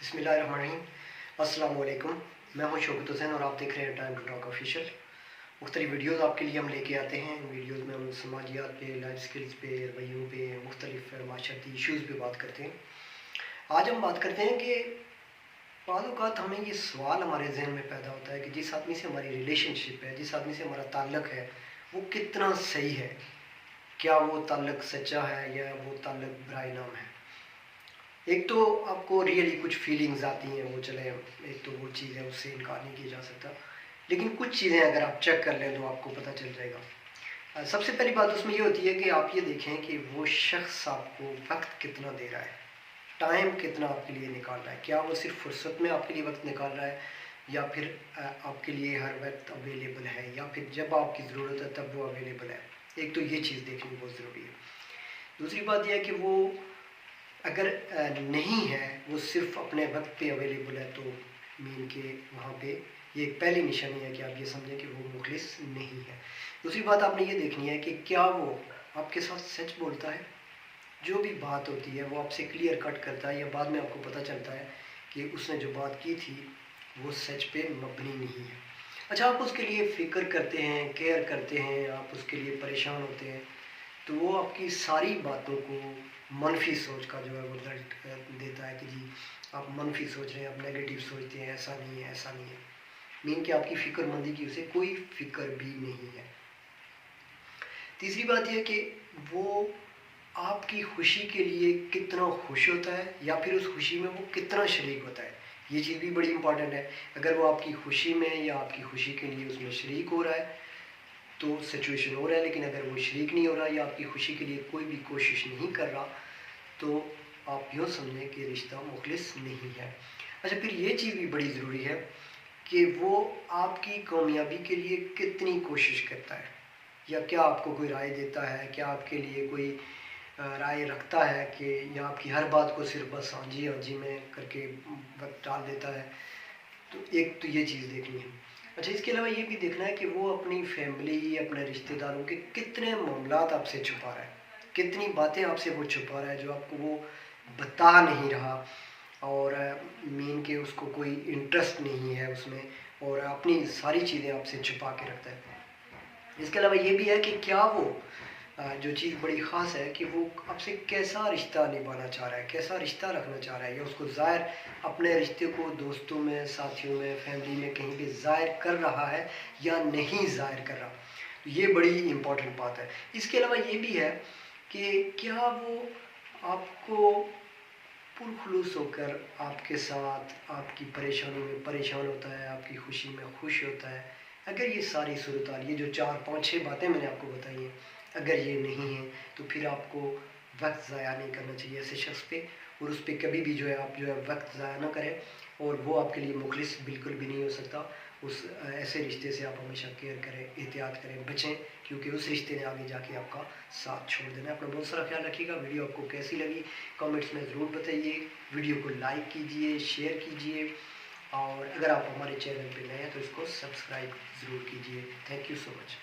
बिस्मिल्लाहिर्रहमानिर्रहीम। अस्सलाम वालेकुम। मैं हूं शौकत हुसैन और आप देख रहे हैं टाइम टू टॉक ऑफिशियल। मुख्तलिफ वीडियोज़ आपके लिए हम लेके आते हैं। इन वीडियोज़ में हम समाजियात पे, लाइफ स्किल्स पे, रवैयों पे, मुख्तलिफ माशरती इशूज़ पे बात करते हैं। आज हम बात करते हैं कि बाज़ औक़ात हमें ये सवाल हमारे जहन में पैदा होता है कि जिस आदमी से हमारी रिलेशनशिप है, जिस आदमी से हमारा ताल्लुक़ है, वो कितना सही है। क्या वो ताल्लुक़ सच्चा है या वो ताल्लुक़ बराए नाम है। एक तो आपको रियली कुछ फीलिंग्स आती हैं, वो चले, एक तो वो चीज़ है, उससे इनकार नहीं किया जा सकता। लेकिन कुछ चीज़ें अगर आप चेक कर लें तो आपको पता चल जाएगा। सबसे पहली बात उसमें ये होती है कि आप ये देखें कि वो शख्स आपको वक्त कितना दे रहा है, टाइम कितना आपके लिए निकाल रहा है। क्या वो सिर्फ फुर्सत में आपके लिए वक्त निकाल रहा है या फिर आपके लिए हर वक्त अवेलेबल है, या फिर जब आपकी ज़रूरत है तब वो अवेलेबल है। एक तो ये चीज़ देखनी बहुत ज़रूरी है। दूसरी बात यह है कि वो अगर नहीं है, वो सिर्फ अपने वक्त पे अवेलेबल है, तो मीन के वहाँ पे ये एक पहली निशानी है कि आप ये समझें कि वो मुखलिस नहीं है। दूसरी बात आपने ये देखनी है कि क्या वो आपके साथ सच बोलता है, जो भी बात होती है वो आपसे क्लियर कट करता है, या बाद में आपको पता चलता है कि उसने जो बात की थी वो सच पे मबनी नहीं है। अच्छा, आप उसके लिए फ़िक्र करते हैं, केयर करते हैं, आप उसके लिए परेशान होते हैं, तो वो आपकी सारी बातों को मनफी सोच का जो है वो रिजल्ट देता है कि जी आप मनफी सोच रहे हैं, आप नेगेटिव सोचते हैं, ऐसा नहीं है, ऐसा नहीं है। मीन कि आपकी फ़िक्रमंदी की उसे कोई फ़िक्र भी नहीं है। तीसरी बात यह कि वो आपकी खुशी के लिए कितना खुश होता है या फिर उस खुशी में वो कितना शरीक होता है। ये चीज़ भी बड़ी इंपॉर्टेंट है। अगर वो आपकी खुशी में या आपकी खुशी के लिए उसमें शरीक हो रहा है तो सिचुएशन हो रहा है, लेकिन अगर वो शरीक नहीं हो रहा या आपकी खुशी के लिए कोई भी कोशिश नहीं कर रहा, तो आप यूँ समझें कि रिश्ता मुखलिस नहीं है। अच्छा, फिर ये चीज़ भी बड़ी ज़रूरी है कि वो आपकी कामयाबी के लिए कितनी कोशिश करता है, या क्या आपको कोई राय देता है, क्या आपके लिए कोई राय रखता है कि, या आपकी हर बात को सिर्फ बस हाँ जी में करके वक्त डाल देता है। तो एक तो ये चीज़ देखनी है। अच्छा, इसके अलावा ये भी देखना है कि वो अपनी फैमिली, अपने रिश्तेदारों के कितने मामलात आपसे छुपा रहा है, कितनी बातें आपसे वो छुपा रहा है जो आपको वो बता नहीं रहा, और मीन के उसको कोई इंटरेस्ट नहीं है उसमें, और अपनी सारी चीज़ें आपसे छुपा के रखता है। इसके अलावा ये भी है कि क्या वो जो चीज़ बड़ी ख़ास है कि वो आपसे कैसा रिश्ता निभाना चाह रहा है, कैसा रिश्ता रखना चाह रहा है, या उसको ज़ाहिर अपने रिश्ते को दोस्तों में, साथियों में, फैमिली में कहीं भी ज़ाहिर कर रहा है या नहीं ज़ाहिर कर रहा। तो ये बड़ी इम्पॉर्टेंट बात है। इसके अलावा ये भी है कि क्या वो आपको पुरखुलूस होकर आपके साथ आपकी परेशानी में परेशान होता है, आपकी खुशी में खुश होता है। अगर ये सारी सूरत-हाल, ये जो 4, 5, 6 बातें मैंने आपको बताई हैं, अगर ये नहीं है तो फिर आपको वक्त ज़ाया नहीं करना चाहिए ऐसे शख्स पे, और उस पर कभी भी जो है आप जो है वक्त ज़ाया ना करें, और वो आपके लिए मुखलिस बिल्कुल भी नहीं हो सकता। उस ऐसे रिश्ते से आप हमेशा केयर करें, एहतियात करें, बचें, क्योंकि उस रिश्ते ने आगे जाके आपका साथ छोड़ देना है। अपना बहुत सारा ख्याल रखिएगा। वीडियो आपको कैसी लगी कमेंट्स में ज़रूर बताइए। वीडियो को लाइक कीजिए, शेयर कीजिए, और अगर आप हमारे चैनल पे नए हैं तो इसको सब्सक्राइब ज़रूर कीजिए। Thank you so much.